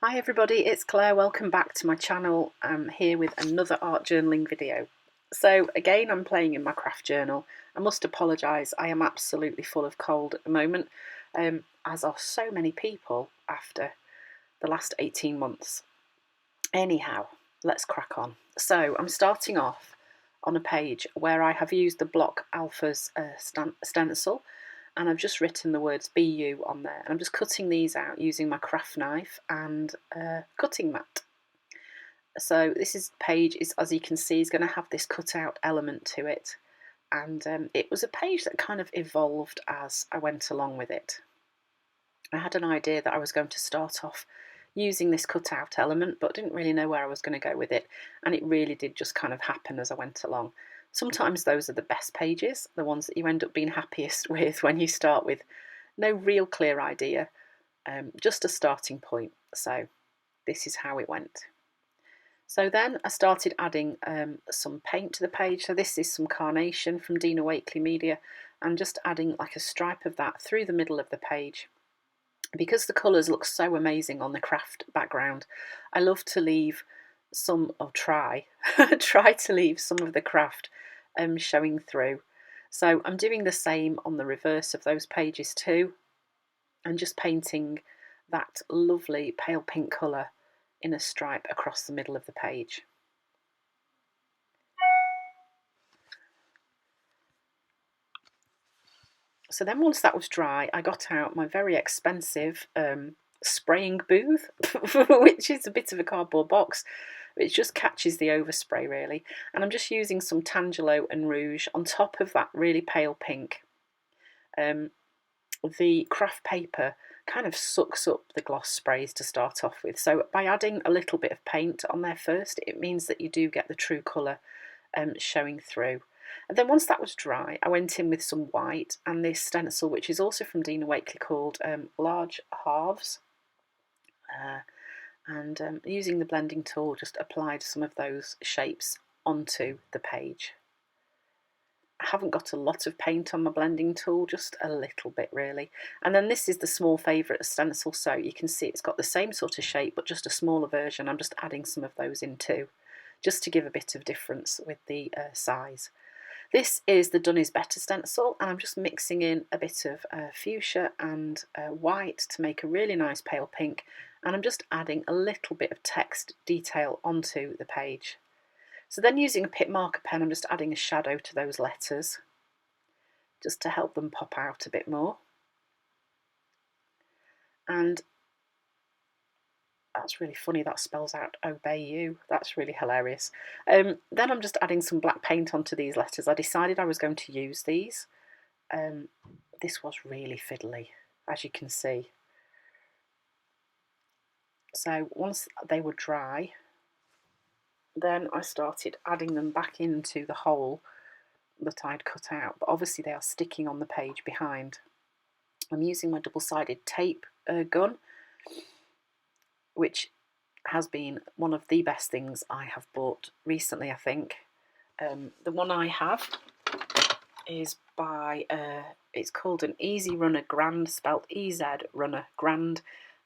Hi everybody, it's Claire. Welcome back to my channel. I'm here with another art journaling video. So again, I'm playing in my craft journal. I must apologise, I am absolutely full of cold at the moment, as are so many people after the last 18 months. Anyhow, let's crack on. So I'm starting off on a page where I have used the Block Alpha's stencil, and I've just written the words BU on there. And I'm just cutting these out using my craft knife and cutting mat. So page is, as you can see, is going to have this cutout element to it. And it was a page that kind of evolved as I went along with it. I had an idea that I was going to start off using this cutout element, but didn't really know where I was going to go with it. And it really did just kind of happen as I went along. Sometimes those are the best pages, the ones that you end up being happiest with when you start with no real clear idea, just a starting point. So this is how it went. So then I started adding some paint to the page. So this is some Carnation from Dina Wakley Media, and just adding like a stripe of that through the middle of the page. Because the colours look so amazing on the craft background, I love to leave some, or try to leave some of the craft showing through. So I'm doing the same on the reverse of those pages too, and just painting that lovely pale pink colour in a stripe across the middle of the page. So then once that was dry, I got out my very expensive spraying booth, which is a bit of a cardboard box. It just catches the overspray really. And I'm just using some Tangelo and Rouge on top of that really pale pink. The craft paper kind of sucks up the gloss sprays to start off with. So by adding a little bit of paint on there first, it means that you do get the true colour showing through. And then once that was dry, I went in with some white and this stencil, which is also from Dina Wakley, called Large Halves. Using the blending tool, just applied some of those shapes onto the page. I haven't got a lot of paint on my blending tool, just a little bit really. And then this is the small favourite stencil, so you can see it's got the same sort of shape but just a smaller version. I'm just adding some of those in too, just to give a bit of difference with the size. This is the Done Is Better stencil, and I'm just mixing in a bit of fuchsia and white to make a really nice pale pink, and I'm just adding a little bit of text detail onto the page. So then using a Pitt marker pen, I'm just adding a shadow to those letters, just to help them pop out a bit more. And that's really funny, that spells out obey you. That's really hilarious. Then I'm just adding some black paint onto these letters. I decided I was going to use these. This was really fiddly, as you can see. So once they were dry, then I started adding them back into the hole that I'd cut out, but obviously they are sticking on the page behind. I'm using my double-sided tape gun, which has been one of the best things I have bought recently, I think. The one I have is by, it's called an Easy Runner Grand, spelt EZ Runner Grand,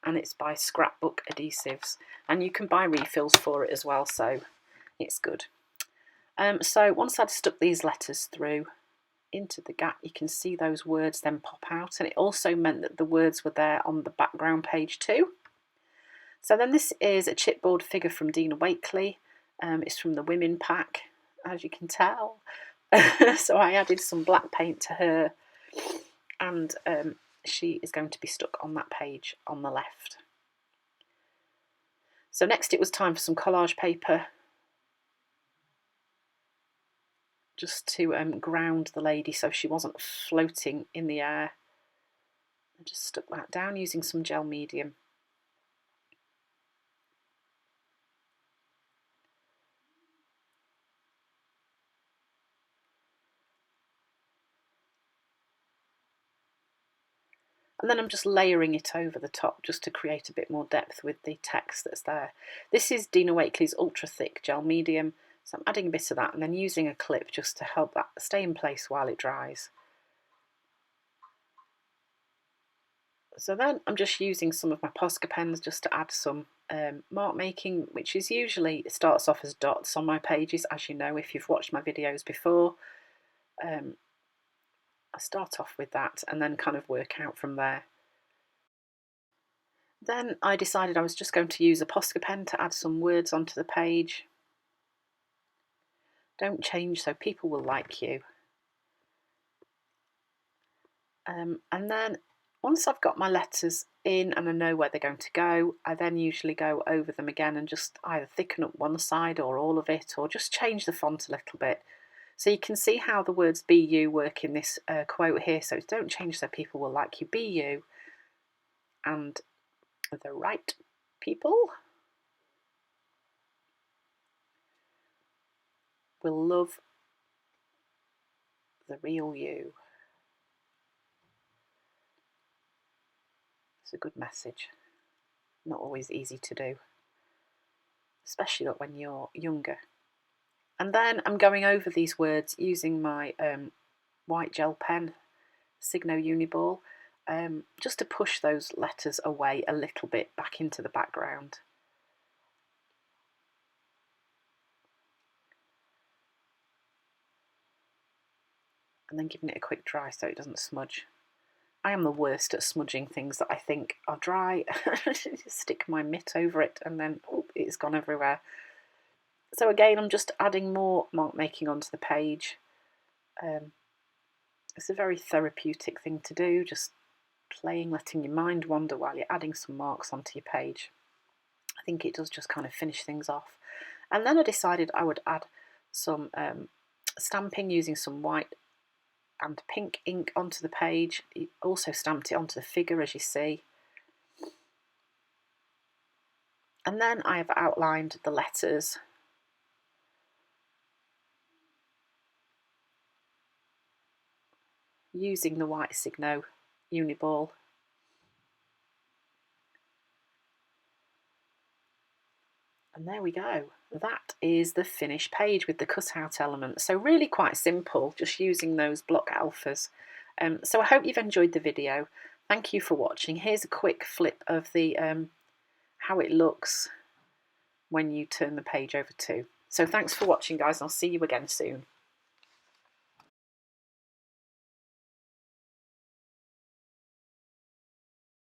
and it's by Scrapbook Adhesives. And you can buy refills for it as well, so it's good. So once I'd stuck these letters through into the gap, you can see those words then pop out, and it also meant that the words were there on the background page too. So then this is a chipboard figure from Dina Wakley. It's from the Women pack, as you can tell. So I added some black paint to her, and she is going to be stuck on that page on the left. So next it was time for some collage paper, just to ground the lady so she wasn't floating in the air. I just stuck that down using some gel medium. And then I'm just layering it over the top just to create a bit more depth with the text that's there. This is Dina Wakley's ultra thick gel medium, so I'm adding a bit of that and then using a clip just to help that stay in place while it dries. So then I'm just using some of my Posca pens just to add some mark making, which is usually starts off as dots on my pages, as you know if you've watched my videos before. I start off with that and then kind of work out from there. Then I decided I was just going to use a Posca pen to add some words onto the page. Don't change so people will like you. And then once I've got my letters in and I know where they're going to go, I then usually go over them again and just either thicken up one side or all of it, or just change the font a little bit. So you can see how the words be you work in this quote here. So don't change so people will like you, be you, and the right people will love the real you. It's a good message. Not always easy to do, especially when you're younger. And then I'm going over these words using my white gel pen, Signo Uniball, just to push those letters away a little bit back into the background. And then giving it a quick dry so it doesn't smudge. I am the worst at smudging things that I think are dry. Stick my mitt over it and then it's gone everywhere. So again, I'm just adding more mark making onto the page. It's a very therapeutic thing to do, just playing, letting your mind wander while you're adding some marks onto your page. I think it does just kind of finish things off. And then I decided I would add some stamping using some white and pink ink onto the page. Also stamped it onto the figure, as you see. And then I have outlined the letters using the white Signo Uniball. And there we go. That is the finished page with the cutout element. So really quite simple, just using those block alphas. So I hope you've enjoyed the video. Thank you for watching. Here's a quick flip of the how it looks when you turn the page over too. So thanks for watching, guys. I'll see you again soon.